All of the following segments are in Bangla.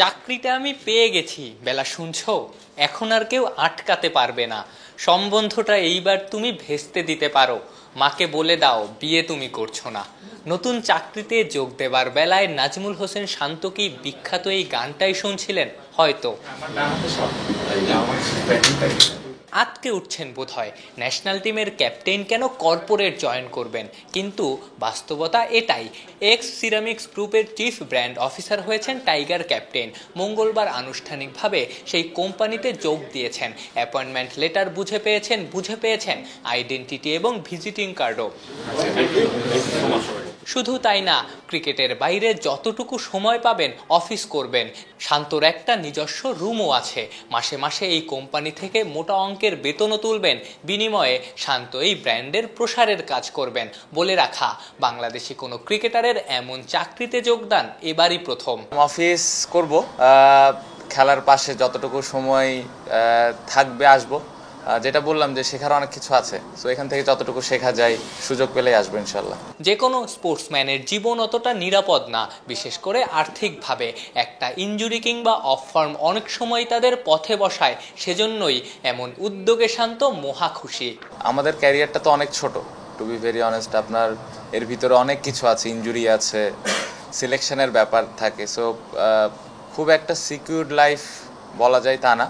চাকরিটা আমি পেয়ে গেছি বেলা, শুনছো? এখন আর কেউ আটকাতে পারবে না। সম্বন্ধটা এইবার তুমি ভেস্তে দিতে পারো। মাকে বলে দাও বিয়ে তুমি করছো না। নতুন চাকরিতে যোগ দেবার বেলায় নাজমুল হোসেন শান্ত কি বিখ্যাত এই গানটাই শুনছিলেন হয়তো। আটকে উঠছেন বোধহয় ন্যাশনাল টিমের ক্যাপ্টেন কেন কর্পোরেট জয়েন করবেন, কিন্তু বাস্তবতা এটাই। এক্স সিরামিক্স গ্রুপের চিফ ব্র্যান্ড অফিসার হয়েছেন টাইগার ক্যাপ্টেন। মঙ্গলবার আনুষ্ঠানিকভাবে সেই কোম্পানিতে যোগ দিয়েছেন। অ্যাপয়েন্টমেন্ট লেটার বুঝে পেয়েছেন আইডেন্টিটি এবং ভিজিটিং কার্ডও। শুধু তাই না, ক্রিকেটের বাইরে যতটুকু সময় পাবেন অফিস করবেন। শান্তর একটা নিজস্ব রুমও আছে। মাসে মাসে এই কোম্পানি থেকে মোটা অঙ্কের বেতনও তুলবেন। বিনিময়ে শান্ত এই ব্র্যান্ডের প্রসারের কাজ করবেন। বলে রাখা, বাংলাদেশি কোনো ক্রিকেটারের এমন চাকরিতে যোগদান এবারই প্রথম। অফিস করব, খেলার পাশে যতটুকু সময় থাকবে আসবো। যেটা বললাম যে শেখার অনেক কিছু আছে, তো এখান থেকে যতটুকু শেখা যায় সুযোগ পেলেই আসবো ইনশাল্লাহ। যে কোনো স্পোর্টসম্যানের জীবন অতটা নিরাপদ না, বিশেষ করে আর্থিকভাবে। একটা ইনজুরি কিংবা অফ ফর্ম অনেক সময় তাদের পথে বসায়। সেজন্যই এমন উদ্যোগে শান্ত মহা খুশি। আমাদের ক্যারিয়ারটা তো অনেক ছোট, টু বি ভেরি অনেস্ট। আপনার এর ভিতরে অনেক কিছু আছে, ইনজুরি আছে, সিলেকশনের ব্যাপার থাকে। সো খুব একটা সিকিউরড লাইফ বলা যায় তা না।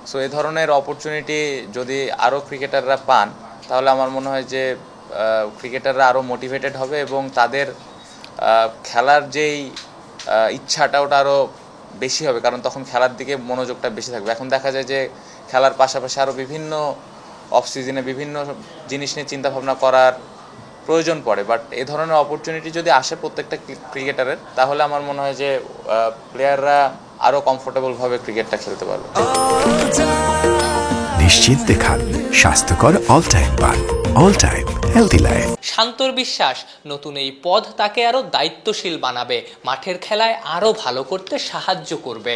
সো এই ধরনের অপরচুনিটি যদি আরও ক্রিকেটাররা পান, তাহলে আমার মনে হয় যে ক্রিকেটাররা আরও মোটিভেটেড হবে এবং তাদের খেলার যেই ইচ্ছাটা ওটা আরও বেশি হবে, কারণ তখন খেলার দিকে মনোযোগটা বেশি থাকবে। এখন দেখা যায় যে খেলার পাশাপাশি আরও বিভিন্ন অফ সিজনে বিভিন্ন জিনিস নিয়ে চিন্তাভাবনা করার প্রয়োজন পড়ে। বাট এই ধরনের অপরচুনিটি যদি আসে প্রত্যেকটা ক্রিকেটারের, তাহলে আমার মনে হয় যে প্লেয়াররা আরও কমফোর্টেবলভাবে ক্রিকেটটা খেলতে পারবে। নিশ্চিন্তে খান স্বাস্থ্যকর অল টাইম পান, অল টাইম হেলদি লাইফ। শান্তর বিশ্বাস নতুন এই পদ তাকে আরো দায়িত্বশীল বানাবে, মাঠের খেলায় আরো ভালো করতে সাহায্য করবে।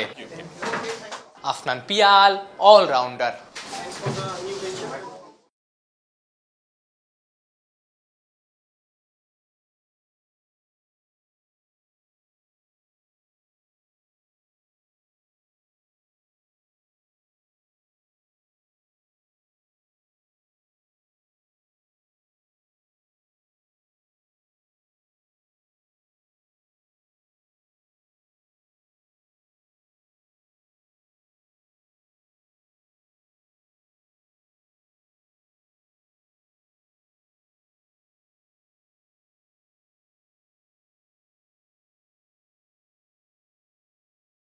আফনান পিয়াল, অলরাউন্ডার।